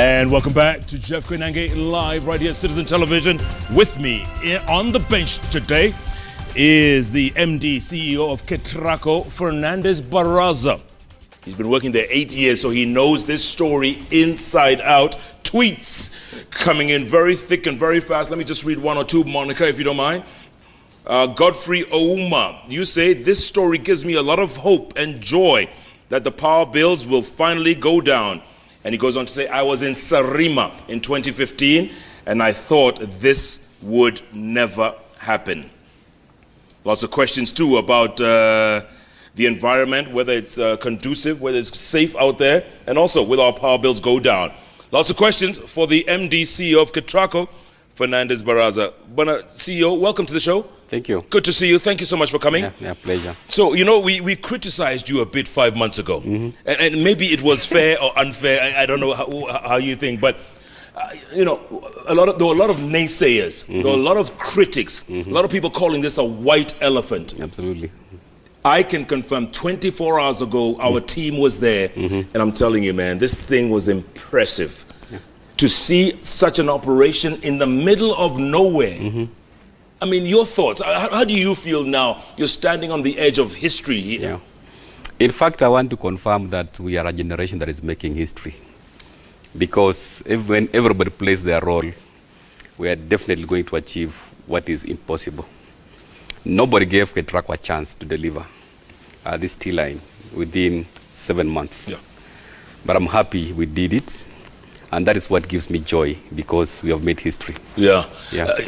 And welcome back to Jeff Koinange live right here at Citizen Television. With me on the bench today is the MD, CEO of KETRACO, Fernandez Barraza. He's been working there 8 years, so he knows this story inside out. Tweets coming in very thick and very fast. Let me just read one or two, Monica, if you don't mind. Godfrey Ouma, you say, this story gives me a lot of hope and joy that the power bills will finally go down. And he goes on to say, I was in Sarima in 2015, and I thought this would never happen. Lots of questions, too, about the environment, whether it's conducive, whether it's safe out there, and also will our power bills go down. Lots of questions for the MD, CEO of KETRACO, Fernandez Barraza. CEO, welcome to the show. Thank you. Good to see you. Thank you so much for coming. Yeah, pleasure. So, you know, we criticized you a bit 5 months ago. And maybe it was fair or unfair. I don't know how you think. But, you know, there were a lot of naysayers. There were a lot of critics. A lot of people calling this a white elephant. Absolutely. I can confirm 24 hours ago, our team was there. And I'm telling you, man, this thing was impressive. Yeah. To see such an operation in the middle of nowhere. I mean, your thoughts. How do you feel now? You're standing on the edge of history here. Yeah. In fact, I want to confirm that we are a generation that is making history. Because when everybody plays their role, we are definitely going to achieve what is impossible. Nobody gave KETRACO a chance to deliver this T-line within 7 months. Yeah. But I'm happy we did it. And that is what gives me joy, because we have made history. Yeah.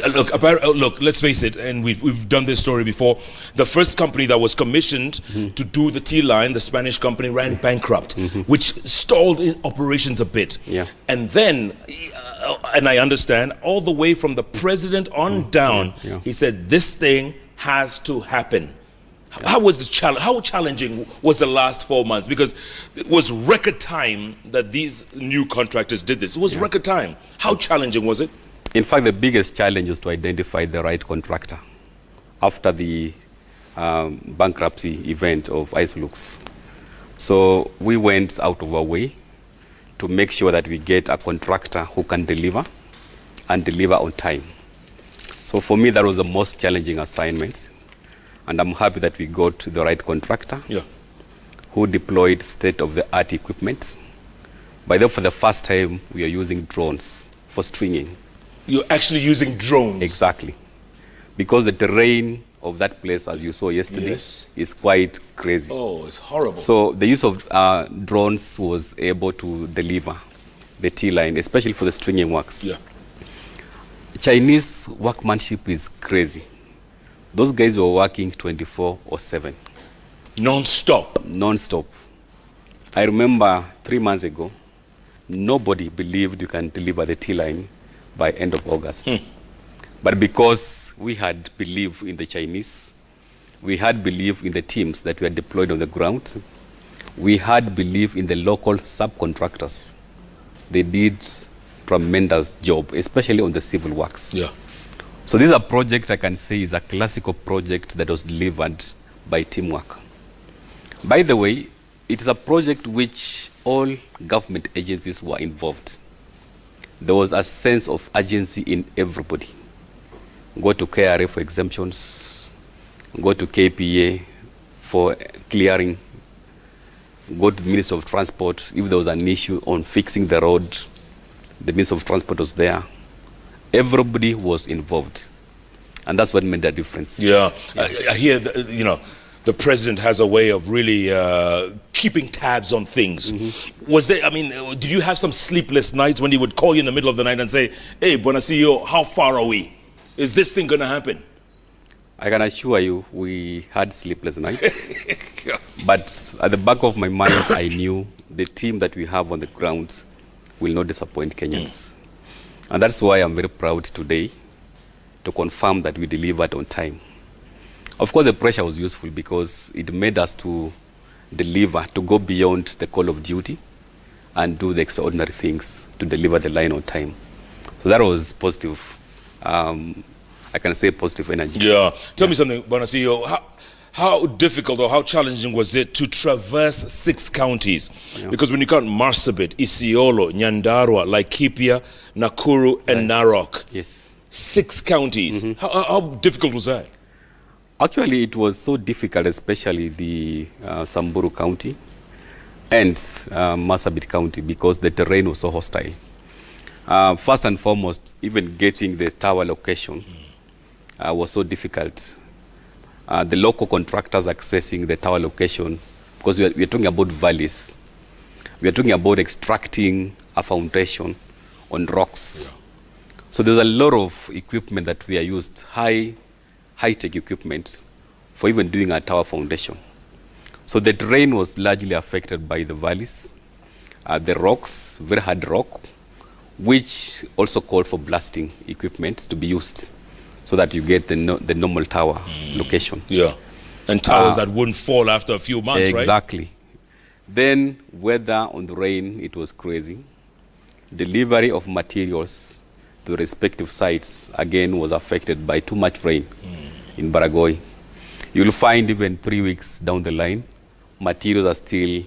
Look, let's face it, and we've done this story before. The first company that was commissioned to do the T-line, the Spanish company, ran bankrupt, which stalled in operations a bit. Yeah. And then, and I understand, all the way from the president on down, he said, this thing has to happen. How was the challenge? How challenging was the last 4 months? Because it was record time that these new contractors did this. It was record time. How challenging was it? In fact, the biggest challenge was to identify the right contractor after the bankruptcy event of Isolux. So we went out of our way to make sure that we get a contractor who can deliver and deliver on time. So for me, that was the most challenging assignment. And I'm happy that we got the right contractor who deployed state-of-the-art equipment. By the way, for the first time, we are using drones for stringing. You're actually using drones? Exactly. Because the terrain of that place, as you saw yesterday, is quite crazy. Oh, it's horrible. So the use of drones was able to deliver the T-line, especially for the stringing works. Yeah. Chinese workmanship is crazy. Those guys were working 24/7. Non-stop? Non-stop. I remember 3 months ago, nobody believed you can deliver the T-line by end of August. But because we had belief in the Chinese, we had belief in the teams that were deployed on the ground, we had belief in the local subcontractors. They did tremendous job, especially on the civil works. Yeah. So this is a project I can say is a classical project that was delivered by teamwork. By the way, it is a project which all government agencies were involved. There was a sense of urgency in everybody. Go to KRA for exemptions, go to KPA for clearing, go to the Minister of Transport. If there was an issue on fixing the road, the Minister of Transport was there. Everybody was involved, and that's what made that difference. Yeah. I hear, the president has a way of really keeping tabs on things. Was there, did you have some sleepless nights when he would call you in the middle of the night and say, hey, Bonacillo, how far are we? Is this thing going to happen? I can assure you, we had sleepless nights. But at the back of my mind, I knew the team that we have on the ground will not disappoint Kenyans. And that's why I'm very proud today to confirm that we delivered on time. Of course, the pressure was useful because it made us to deliver, to go beyond the call of duty and do the extraordinary things to deliver the line on time. So that was positive. I can say positive energy. Yeah. Tell me something, Bonacillo. How difficult or how challenging was it to traverse 6 counties? Yeah. Because when you count Marsabit, Isiolo, Nyandarua, Laikipia, Nakuru, and Narok, Yes. 6 counties. How difficult was that? Actually, it was so difficult, especially the Samburu County and Marsabit County, because the terrain was so hostile. First and foremost, even getting the tower location was so difficult. The local contractors accessing the tower location, because we are talking about valleys. We are talking about extracting a foundation on rocks. Yeah. So there's a lot of equipment that we are used, high-tech equipment, for even doing a tower foundation. So the terrain was largely affected by the valleys, the rocks, very hard rock, which also called for blasting equipment to be used so that you get the normal tower location. Yeah, and towers that wouldn't fall after a few months, right? Exactly. Then weather on the rain, it was crazy. Delivery of materials to the respective sites, again, was affected by too much rain in Baragoi. You'll find even 3 weeks down the line, materials are still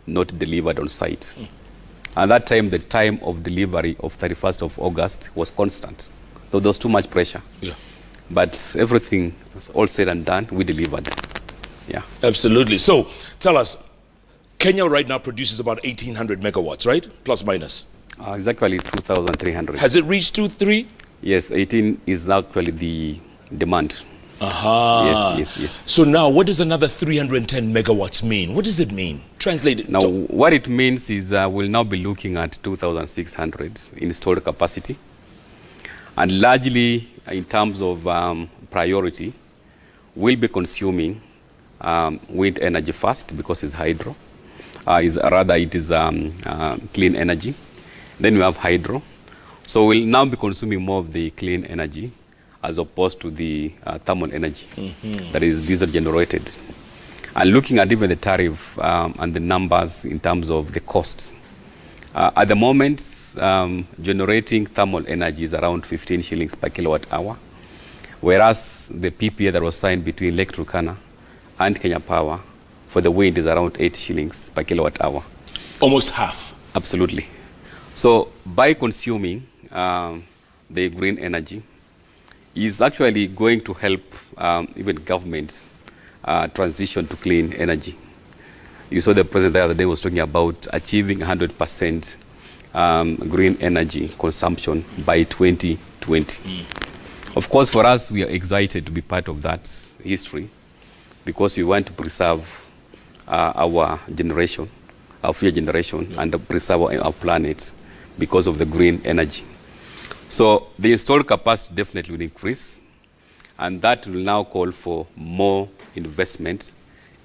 not delivered on site. At that time, the time of delivery of 31st of August was constant. So there was too much pressure. Yeah. But everything was all said and done, we delivered. Yeah. Absolutely. So tell us, Kenya right now produces about 1,800 megawatts, right? Plus minus. It's actually 2,300. Has it reached 2-3? Yes, 18 is actually the demand. Aha. Yes. So now, what does another 310 megawatts mean? What does it mean? Translate it. Now, what it means is we'll now be looking at 2,600 installed capacity. And largely, in terms of priority, we'll be consuming wind energy first because it's hydro. It is clean energy. Then we have hydro. So we'll now be consuming more of the clean energy as opposed to the thermal energy that is diesel generated. And looking at even the tariff and the numbers in terms of the costs. At the moment, generating thermal energy is around 15 shillings per kilowatt hour, whereas the PPA that was signed between Lake Turkana and Kenya Power for the wind is around 8 shillings per kilowatt hour. Almost half. Absolutely. So by consuming the green energy is actually going to help even governments transition to clean energy. You saw the president the other day was talking about achieving 100% green energy consumption by 2020. Of course, for us, we are excited to be part of that history because we want to preserve our generation, our future generation, and preserve our planet because of the green energy. So the installed capacity definitely will increase, and that will now call for more investment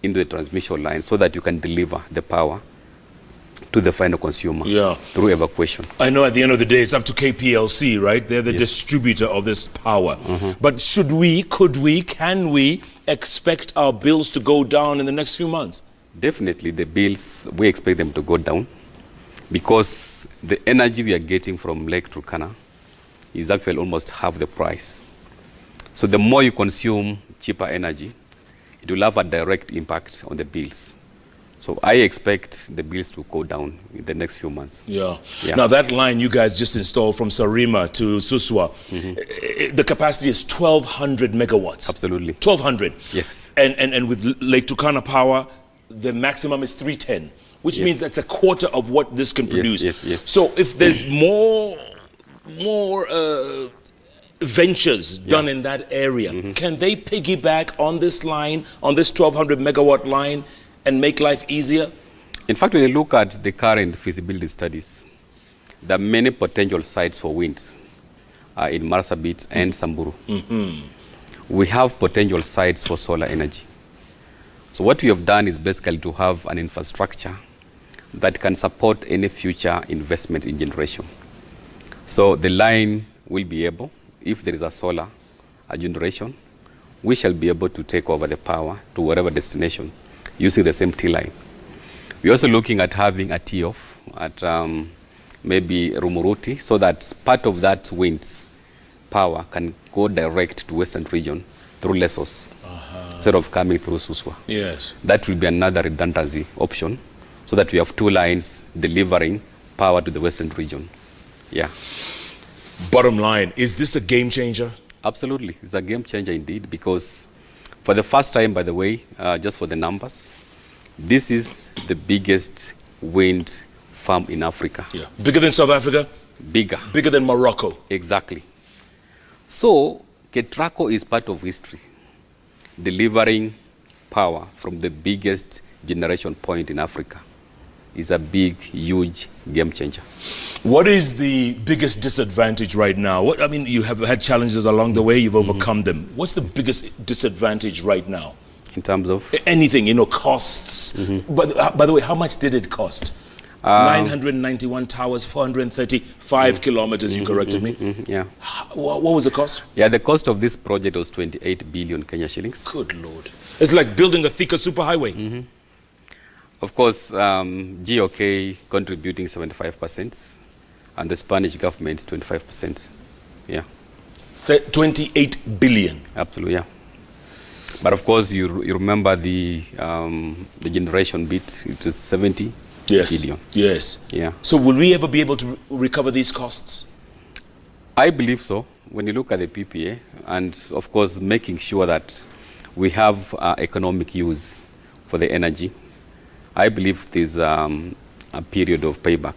into the transmission line so that you can deliver the power to the final consumer through evacuation. I know at the end of the day, it's up to KPLC, right? They're the distributor of this power. But could we, can we expect our bills to go down in the next few months? Definitely the bills, we expect them to go down because the energy we are getting from Lake Turkana is actually almost half the price. So the more you consume cheaper energy, it will have a direct impact on the bills. So I expect the bills to go down in the next few months. Yeah. Now that line you guys just installed from Sarima to Suswa, the capacity is 1,200 megawatts. Absolutely. 1,200. Yes. And with Lake Turkana Power, the maximum is 310, which means that's a quarter of what this can produce. Yes. So if there's more ventures done in that area, can they piggyback on this line, on this 1,200 megawatt line, and make life easier? In fact, when you look at the current feasibility studies, there are many potential sites for wind in Marsabit and Samburu. We have potential sites for solar energy. So what we have done is basically to have an infrastructure that can support any future investment in generation. So the line will be able, if there is a solar generation, we shall be able to take over the power to whatever destination using the same T-line. We're also looking at having a T-off at maybe Rumuruti so that part of that wind power can go direct to Western region through Lesos instead of coming through Suswa. Yes. That will be another redundancy option so that we have two lines delivering power to the western region. Yeah. Bottom line, is this a game changer? Absolutely. It's a game changer indeed, because for the first time, by the way, just for the numbers, this is the biggest wind farm in Africa. Yeah. Bigger than South Africa? Bigger. Bigger than Morocco? Exactly. So, KETRACO is part of history, delivering power from the biggest generation point in Africa. Is a big, huge game changer. What is the biggest disadvantage right now? I mean, you have had challenges along the way, you've overcome them. What's the biggest disadvantage right now? In terms of? Anything, costs. But by the way, how much did it cost? 991 towers, 435 kilometers, you corrected me. Yeah. What was the cost? Yeah, the cost of this project was 28 billion Kenya shillings. Good Lord. It's like building a thicker superhighway. Of course, GOK contributing 75% and the Spanish government 25%. Yeah. 28 billion. Absolutely, yeah. But of course, you remember the generation bit, it was 70 billion. Yes. Yeah. So will we ever be able to recover these costs? I believe so. When you look at the PPA, and of course, making sure that we have economic use for the energy, I believe there's a period of payback.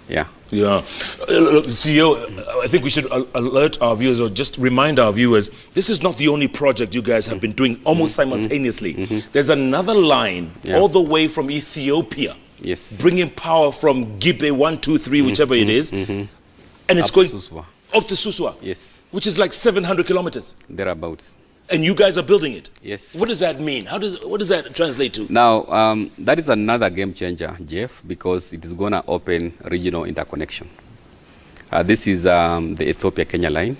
Yeah. Yeah. CEO, I think we should alert our viewers, or just remind our viewers, this is not the only project you guys have been doing almost simultaneously. There's another line all the way from Ethiopia. Yes. Bringing power from Gibe 1, 2, 3, whichever it is. And it's going up to Suswa. Yes. Which is like 700 kilometers. Thereabouts. And you guys are building it? Yes. What does that mean? What does that translate to? Now, that is another game changer, Jeff, because it is going to open regional interconnection. This is the Ethiopia-Kenya line,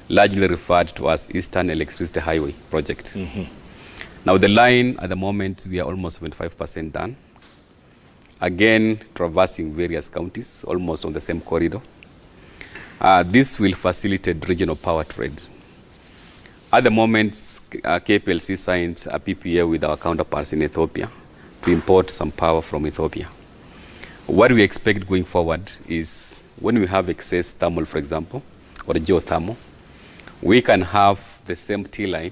largely referred to as Eastern Electricity Highway project. Now, the line, at the moment, we are almost 75% done. Again, traversing various counties, almost on the same corridor. This will facilitate regional power trade. At the moment, KPLC signed a PPA with our counterparts in Ethiopia to import some power from Ethiopia. What we expect going forward is when we have excess thermal, for example, or geothermal, we can have the same T-line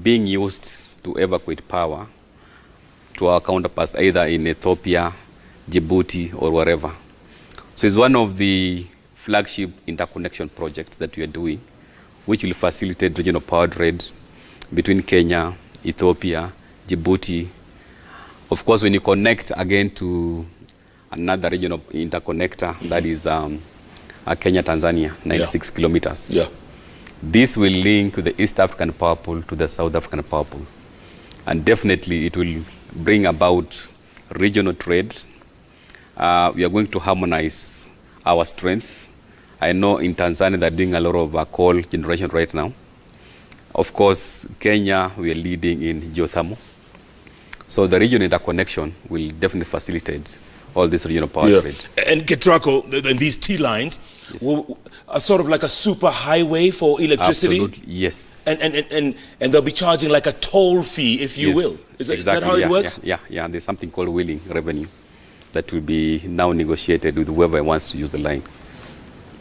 being used to evacuate power to our counterparts either in Ethiopia, Djibouti, or wherever. So it's one of the flagship interconnection projects that we are doing, which will facilitate regional power trade between Kenya, Ethiopia, Djibouti. Of course, when you connect again to another regional interconnector, that is Kenya-Tanzania, 96 kilometers. Yeah. This will link the East African power pool to the South African power pool. And definitely it will bring about regional trade. We are going to harmonize our strength. I know in Tanzania they're doing a lot of coal generation right now. Of course, Kenya, we are leading in geothermal. So the regional interconnection will definitely facilitate all this regional power trade. And KETRACO, and these T-lines, are sort of like a super highway for electricity? Absolutely, yes. And they'll be charging like a toll fee, if you will. Is that how it works? Yeah. There's something called wheeling revenue that will be now negotiated with whoever wants to use the line.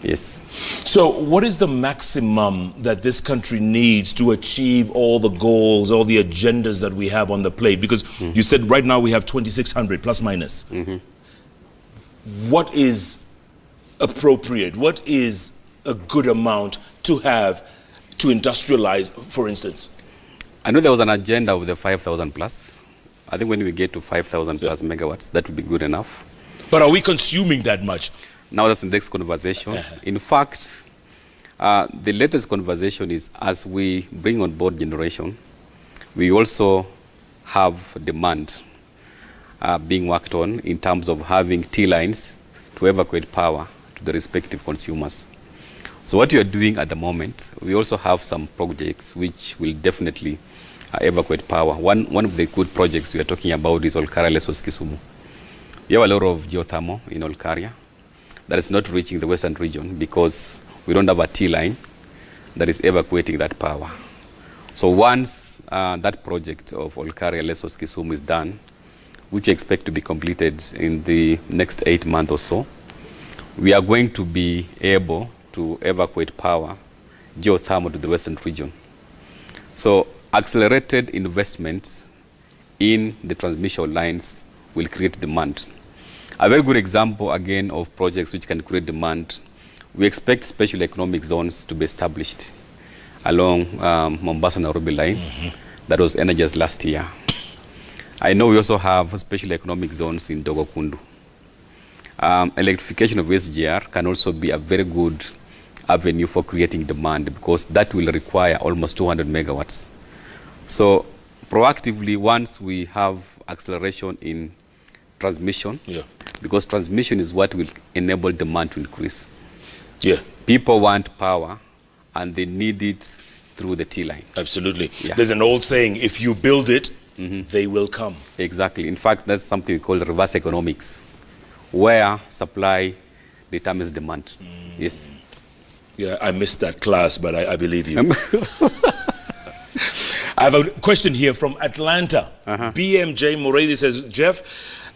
Yes. So what is the maximum that this country needs to achieve all the goals, all the agendas that we have on the plate? Because you said right now we have 2,600 plus minus. What is appropriate? What is a good amount to have to industrialize, for instance? I know there was an agenda of the 5,000 plus. I think when we get to 5,000 plus megawatts, that would be good enough. But are we consuming that much? Now that's the next conversation. In fact, the latest conversation is as we bring on board generation, we also have demand being worked on in terms of having T-lines to evacuate power to the respective consumers. So what we are doing at the moment, we also have some projects which will definitely evacuate power. One of the good projects we are talking about is Olkaria-Lesos-Kisumu. We have a lot of geothermal in Olkaria that is not reaching the western region because we don't have a T-line that is evacuating that power. So once that project of Olkaria Lesos Kisumu is done, which we expect to be completed in the next 8 months or so, we are going to be able to evacuate power, geothermal, to the western region. So accelerated investments in the transmission lines will create demand. A very good example, again, of projects which can create demand, we expect special economic zones to be established along Mombasa-Nairobi line that was energized last year. I know we also have special economic zones in Dogo Kundu. Electrification of SGR can also be a very good avenue for creating demand, because that will require almost 200 megawatts. So proactively, once we have acceleration in transmission, because transmission is what will enable demand to increase. People want power and they need it through the T-line. Absolutely. There's an old saying, if you build it, they will come. Exactly. In fact, that's something we call reverse economics, where supply determines demand. Yes. Yeah, I missed that class, but I believe you. I have a question here from Atlanta. BMJ Moredi says, Jeff,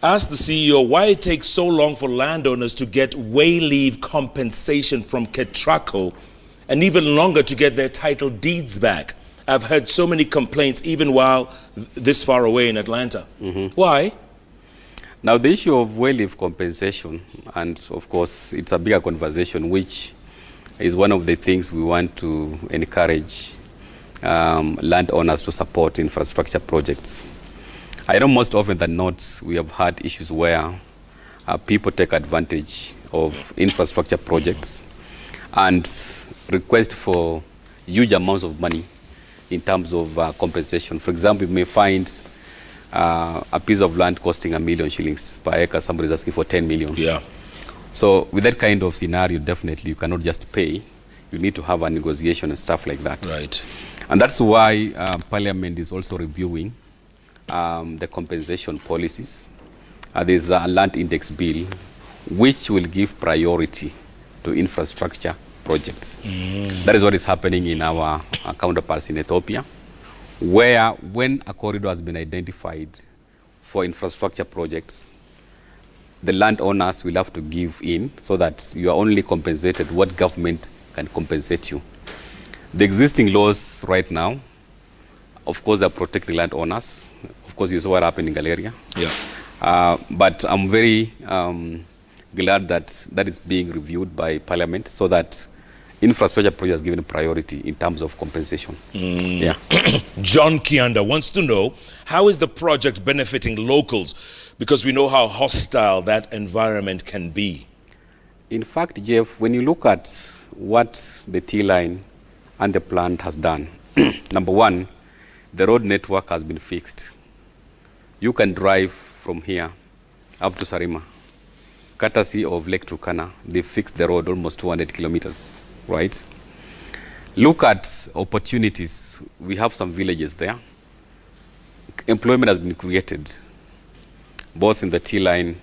ask the CEO why it takes so long for landowners to get way leave compensation from KETRACO, and even longer to get their title deeds back. I've heard so many complaints even while this far away in Atlanta. Why? Now, the issue of way leave compensation, and of course it's a bigger conversation, which is one of the things we want to encourage landowners to support infrastructure projects. I know most often than not we have had issues where people take advantage of infrastructure projects and request for huge amounts of money in terms of compensation. For example, you may find a piece of land costing 1 million shillings per acre, somebody is asking for 10 million. So with that kind of scenario, definitely you cannot just pay. You need to have a negotiation and stuff like that. And that's why Parliament is also reviewing the compensation policies. There's a land index bill which will give priority to infrastructure projects. That is what is happening in our counterparts in Ethiopia, where when a corridor has been identified for infrastructure projects, the landowners will have to give in so that you are only compensated what government can compensate you. The existing laws right now, of course, are protecting landowners. Of course, you saw what happened in Galeria. But I'm very glad that that is being reviewed by Parliament so that infrastructure projects are given priority in terms of compensation. John Kianda wants to know, how is the project benefiting locals? Because we know how hostile that environment can be. In fact, Jeff, when you look at what the T-line and the plant has done, number one, the road network has been fixed. You can drive from here up to Sarima, courtesy of Lake Turkana. They fixed the road almost 200 kilometers, right? Look at opportunities. We have some villages there. Employment has been created, both in the T-line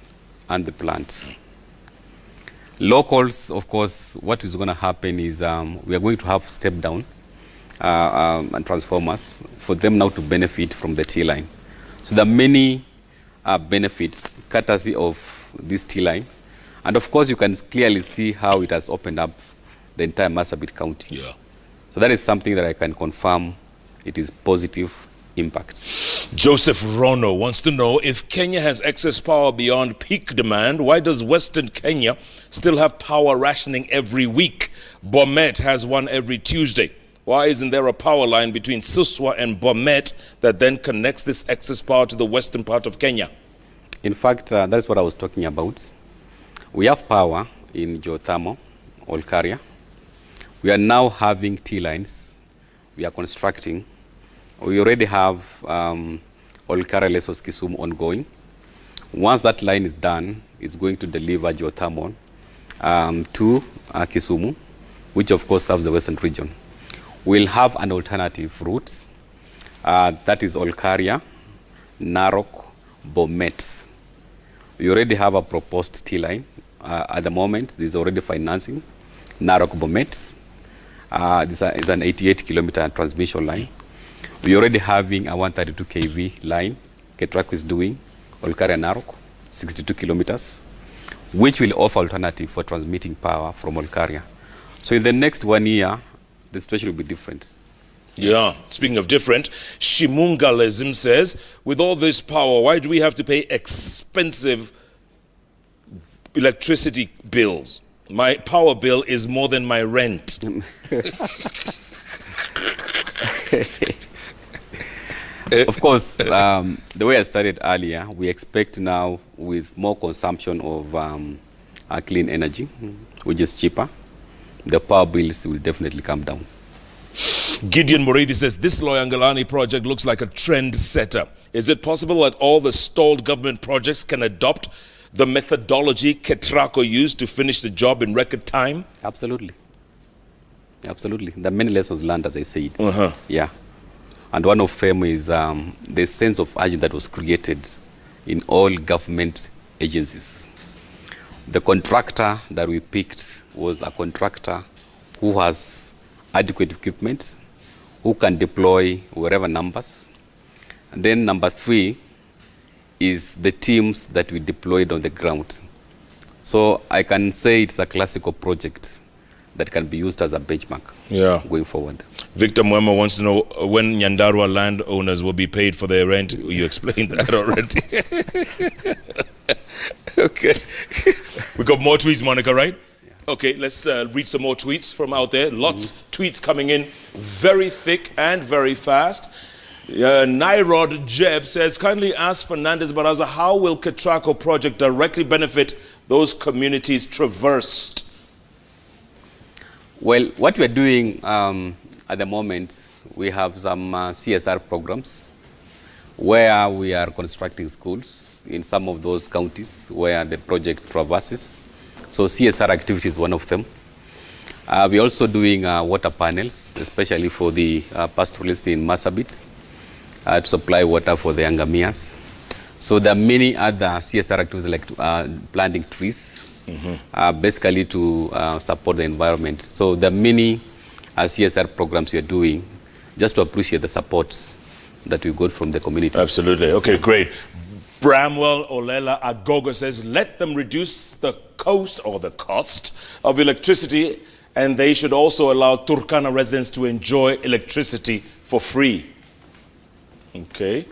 and the plants. Locals, of course, what is going to happen is we are going to have step down and transformers for them now to benefit from the T-line. So there are many benefits courtesy of this T-line. And of course, you can clearly see how it has opened up the entire Marsabit County. So that is something that I can confirm it is positive impact. Joseph Rono wants to know, if Kenya has excess power beyond peak demand, why does Western Kenya still have power rationing every week? Bomet has one every Tuesday. Why isn't there a power line between Suswa and Bomet that then connects this excess power to the western part of Kenya? In fact, that's what I was talking about. We have power in geothermal, Olkaria. We are now having T-lines. We are constructing. We already have Olkaria Lesos Kisumu ongoing. Once that line is done, it's going to deliver geothermal to Kisumu, which of course serves the western region. We'll have an alternative route, that is Olkaria, Narok, Bomet. We already have a proposed T-line. At the moment, there's already financing. Narok, Bomet. This is an 88-kilometer transmission line. We're already having a 132 kV line. KETRACO is doing Olkaria Narok, 62 kilometers, which will offer alternative for transmitting power from Olkaria. So in the next 1 year, the situation will be different. Yeah, speaking of different, Shimungalism says, with all this power, why do we have to pay expensive electricity bills? My power bill is more than my rent. Of course, the way I started earlier, we expect now with more consumption of clean energy, which is cheaper, the power bills will definitely come down. Gideon Moridi says, this Loiyangalani project looks like a trend setter. Is it possible that all the stalled government projects can adopt the methodology KETRACO used to finish the job in record time? Absolutely. Absolutely. There are many lessons learned, as I said. Yeah. And one of them is the sense of urgency that was created in all government agencies. The contractor that we picked was a contractor who has adequate equipment, who can deploy wherever numbers. And then number 3 is the teams that we deployed on the ground. So I can say it's a classical project that can be used as a benchmark going forward. Victor Mwema wants to know when Nyandarua landowners will be paid for their rent. You explained that already. Okay. We got more tweets, Monica, right? Yeah. Okay, let's read some more tweets from out there. Lots tweets coming in very thick and very fast. Nairod Jeb says, kindly ask Fernandez Baraza, how will KETRACO project directly benefit those communities traversed? Well, what we're doing at the moment, we have some CSR programs where we are constructing schools in some of those counties where the project traverses. So CSR activity is one of them. We're also doing water panels, especially for the pastoralists in Marsabit, to supply water for the Angamias. So there are many other CSR activities like planting trees, basically to support the environment. So there are many CSR programs you're doing just to appreciate the support that we got from the communities. Absolutely. Okay, great. Bramwell Olela Agogo says, let them reduce the cost or the cost of electricity, and they should also allow Turkana residents to enjoy electricity for free. Okay.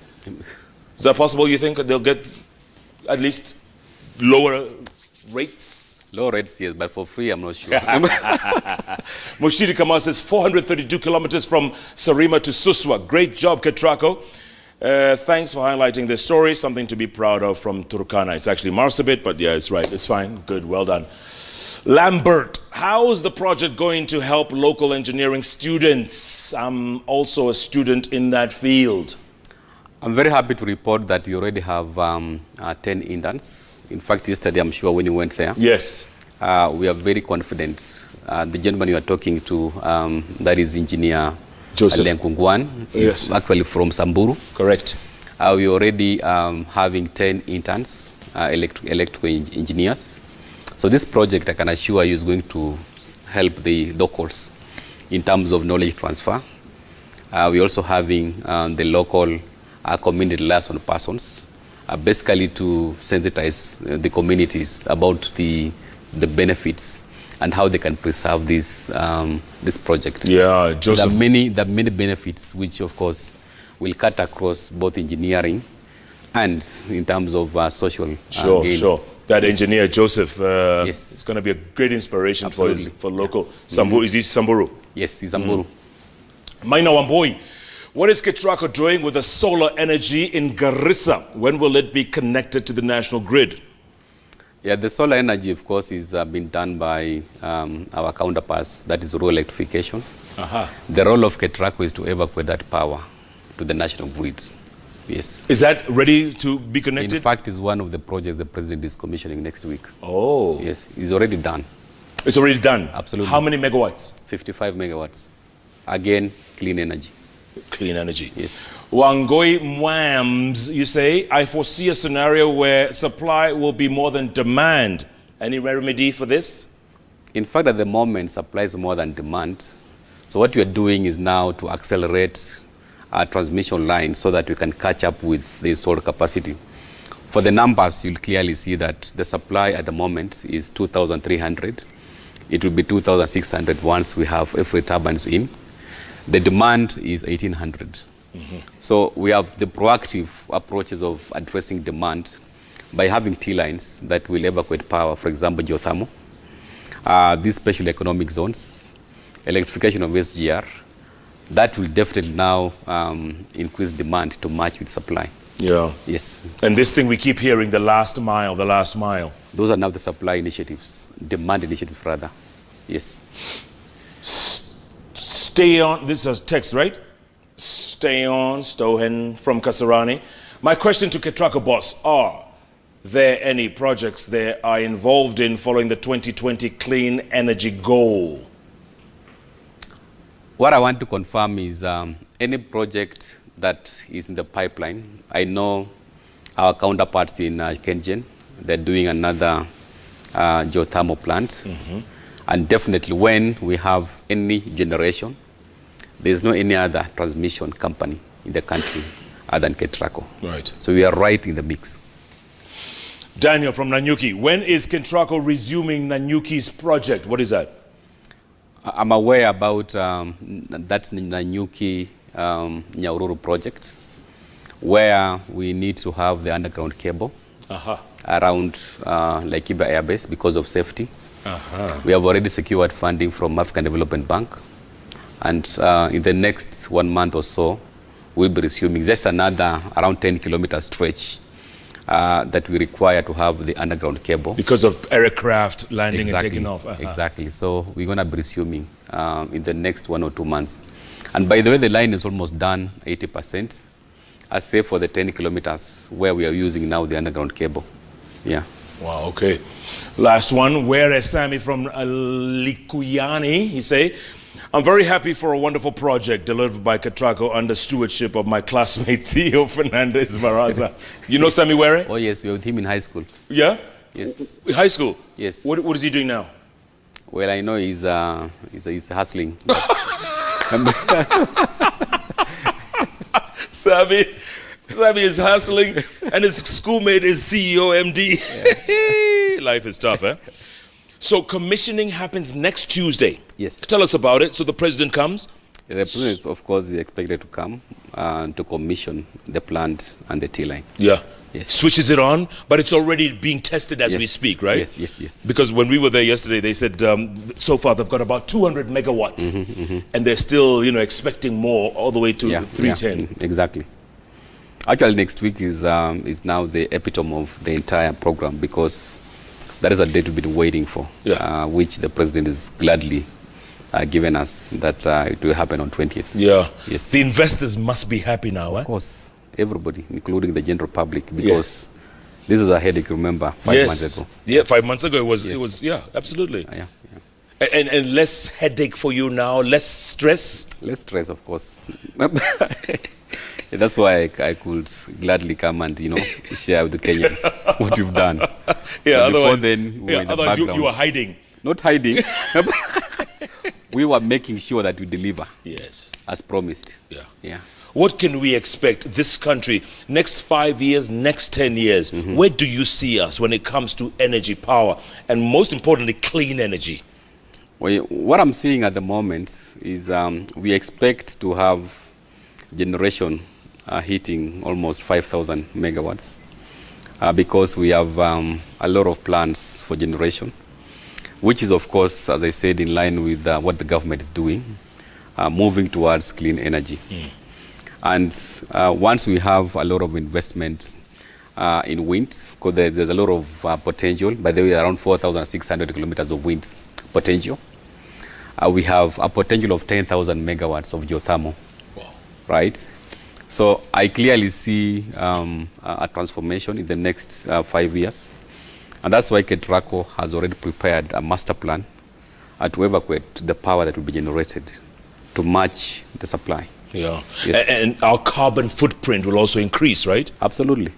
Is that possible, you think? They'll get at least lower rates? Low rates, yes, but for free, I'm not sure. Mushiri Kamal says 432 kilometers from Sarima to Suswa. Great job, KETRACO. Thanks for highlighting this story. Something to be proud of from Turkana. It's actually Marsabit, but yeah, it's right. It's fine. Good. Well done. Lambert, how is the project going to help local engineering students? I'm also a student in that field. I'm very happy to report that you already have 10 interns. In fact, yesterday, I'm sure when you went there. Yes. We are very confident. The gentleman you are talking to, that is Engineer Joseph Lenkungwan, is actually from Samburu. Correct. We already having 10 interns, electrical engineers. So this project, I can assure you, is going to help the locals in terms of knowledge transfer. We're also having the local community liaison persons, basically to sensitize the communities about the benefits and how they can preserve this project. Yeah, Joseph. So there are many benefits which, of course, will cut across both engineering and in terms of social gains. Sure. That engineer, Joseph, is going to be a great inspiration for local. Samburu. Is he Samburu? Yes, he's Samburu. Maina Wamboi, what is KETRACO doing with the solar energy in Garissa? When will it be connected to the national grid? Yeah, the solar energy, of course, is being done by our counterparts, that is rural electrification. The role of KETRACO is to evacuate that power to the national grid. Yes. Is that ready to be connected? In fact, it's one of the projects the president is commissioning next week. Oh. Yes, it's already done. It's already done? Absolutely. How many megawatts? 55 megawatts. Again, clean energy. Clean energy. Yes. Wangoi Mwams, you say, I foresee a scenario where supply will be more than demand. Any remedy for this? In fact, at the moment, supply is more than demand. So what we are doing is now to accelerate transmission line so that we can catch up with the installed capacity. For the numbers, you'll clearly see that the supply at the moment is 2,300. It will be 2,600 once we have every turbines in. The demand is 1,800. So we have the proactive approaches of addressing demand by having T-lines that will evacuate power, for example, geothermal, these special economic zones, electrification of SGR. That will definitely now increase demand to match with supply. Yeah. Yes. And this thing we keep hearing, the last mile, the last mile. Those are now the supply initiatives, demand initiatives rather. Yes. Stay on, this is a text, right? Stay on, Stohen from Kasarani. My question to KETRACO boss, are there any projects they are involved in following the 2020 clean energy goal? What I want to confirm is any project that is in the pipeline. I know our counterparts in Kengen, they're doing another geothermal plant. And definitely when we have any generation, there's no any other transmission company in the country other than KETRACO. Right. So we are right in the mix. Daniel from Nanyuki, when is KETRACO resuming Nanyuki's project? What is that? I'm aware about that Nanyuki Nyahururu project, where we need to have the underground cable around Laikipia Air Base because of safety. We have already secured funding from African Development Bank, and in the next 1 month or so, we'll be resuming just another around 10-kilometer stretch that we require to have the underground cable. Because of aircraft landing and taking off. Exactly. So we're going to be resuming in the next 1 or 2 months. And by the way, the line is almost done 80%, save for the 10 kilometers where we are using now the underground cable. Yeah. Wow, okay. Last one, where is Sammy from Loiyangalani? He say, I'm very happy for a wonderful project delivered by KETRACO under stewardship of my classmate CEO Fernandez Baraza. You know Sammy Were? Oh yes, we were with him in high school. Yeah? Yes. High school? Yes. What is he doing now? Well, I know he's hustling. Sammy is hustling and his schoolmate is CEO MD. Yeah. Life is tough, eh? So commissioning happens next Tuesday. Yes. Tell us about it. So the president comes? The president, of course, is expected to come to commission the plant and the T-line. Yeah. Yes. Switches it on, but it's already being tested as we speak, right? Yes. Because when we were there yesterday, they said so far they've got about 200 megawatts, and they're still, expecting more, all the way to 310. Yeah, exactly. Actually, next week is now the epitome of the entire program, because that is a date we've been waiting for, which the president is gladly given us that it will happen on 20th. Yeah. Yes. The investors must be happy now, Of course. Everybody, including the general public, because this is a headache, remember, 5 months ago. Yeah, 5 months ago it was absolutely. Yeah. And less headache for you now, less stress? Less stress, of course. That's why I could gladly come and, share with the Kenyans what you've done. Yeah, before otherwise, then, we were in the background. you were hiding. Not hiding. We were making sure that we deliver. Yes. As promised. Yeah. What can we expect this country next 5 years, next 10 years? Where do you see us when it comes to energy, power, and most importantly, clean energy? Well, what I'm seeing at the moment is we expect to have generation hitting almost 5,000 megawatts because we have a lot of plans for generation, which is, of course, as I said, in line with what the government is doing, moving towards clean energy. And once we have a lot of investment in wind, because there's a lot of potential, by the way, around 4,600 kilometers of wind potential. We have a potential of 10,000 megawatts of geothermal, right? So I clearly see a transformation in the next 5 years. And that's why KETRACO has already prepared a master plan to evacuate the power that will be generated to match the supply. Yeah. Yes. And our carbon footprint will also increase, right? Absolutely.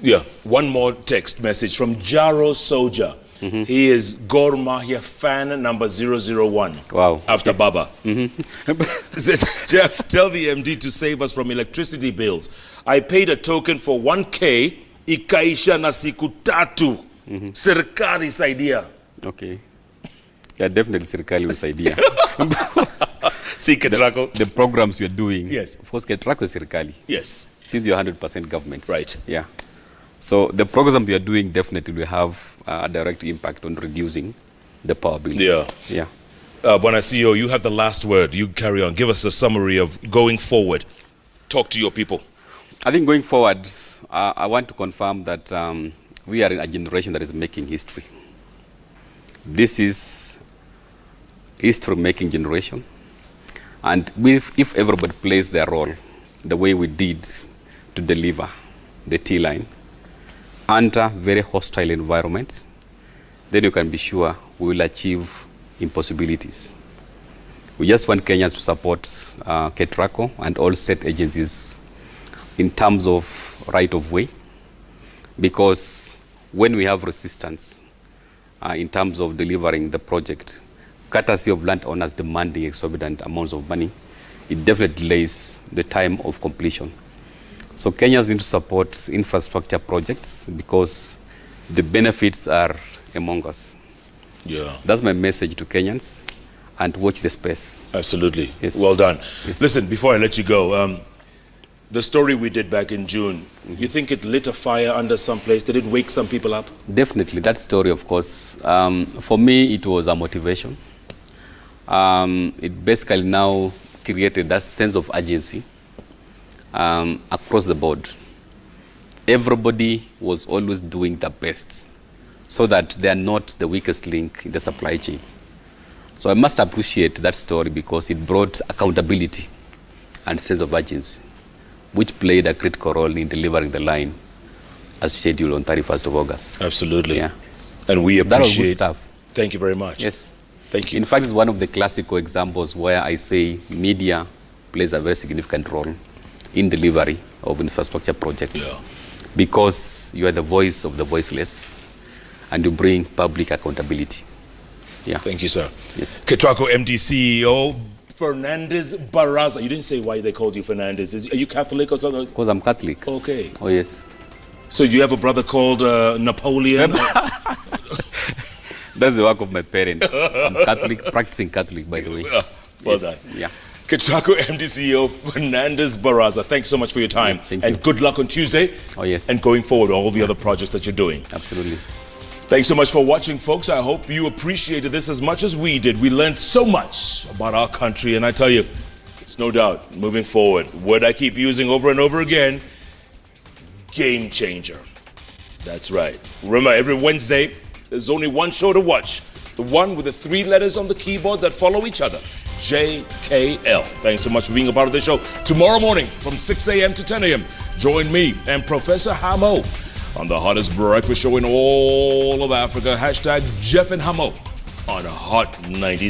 Yeah. One more text message from Jaro Soja. He is Gor Mahia fan number 001. Wow. After Baba. Says, Jeff, tell the MD to save us from electricity bills. I paid a token for 1K, ikaisha na siku tatu. Serikali saidia. Okay. Yeah, definitely serikali usaidia. See, KETRACO. The programs we are doing. Yes. Of course, KETRACO is serikali. Yes. Since you're 100% government. Right. Yeah. So the programs we are doing definitely will have a direct impact on reducing the power bills. Yeah. Yeah. Bwana CEO, you have the last word. You carry on. Give us a summary of going forward. Talk to your people. I think going forward, I want to confirm that we are in a generation that is making history. This is history-making generation. And if everybody plays their role the way we did to deliver the T-line under very hostile environment, then you can be sure we will achieve impossibilities. We just want Kenyans to support KETRACO and all state agencies in terms of right-of-way, because when we have resistance in terms of delivering the project, courtesy of landowners demanding exorbitant amounts of money, it definitely delays the time of completion. So Kenyans need to support infrastructure projects because the benefits are among us. Yeah. That's my message to Kenyans, and watch the space. Absolutely. Yes. Well done. Yes. Listen, before I let you go, the story we did back in June, you think it lit a fire under some place? Did it wake some people up? Definitely. That story, of course, for me, it was a motivation. It basically now created that sense of urgency across the board. Everybody was always doing the best so that they are not the weakest link in the supply chain. So I must appreciate that story because it brought accountability and sense of urgency, which played a critical role in delivering the line as scheduled on 31st of August. Absolutely. Yeah. And we That was good appreciate. stuff. Thank you very much. Yes. Thank you. In fact, it's one of the classical examples where I say media plays a very significant role in delivery of infrastructure projects. Yeah. Because you are the voice of the voiceless and you bring public accountability. Yeah. Thank you, sir. Yes. KETRACO MD CEO Fernandez Baraza. You didn't say why they called you Fernandez. Are you Catholic or something? Because I'm Catholic. Okay. Oh, yes. So do you have a brother called Napoleon? That's the work of my parents. I'm Catholic, practicing Catholic, by the way. Well Yes. done. Yeah. KETRACO MD CEO Fernandez Baraza. Thanks so much for your time. Yeah, thank and you. good luck on Tuesday. Oh, yes. And going forward, all the other projects that you're doing. Absolutely. Thanks so much for watching, folks. I hope you appreciated this as much as we did. We learned so much about our country, and I tell you, it's no doubt moving forward. Word I keep using over and over again, game changer. That's right. Remember, every Wednesday, there's only one show to watch. The one with the 3 letters on the keyboard that follow each other. JKL. Thanks so much for being a part of the show. Tomorrow morning from 6 a.m. to 10 a.m., join me and Professor Hamo on the hottest breakfast show in all of Africa. Hashtag Jeff and Hamo on Hot 90s.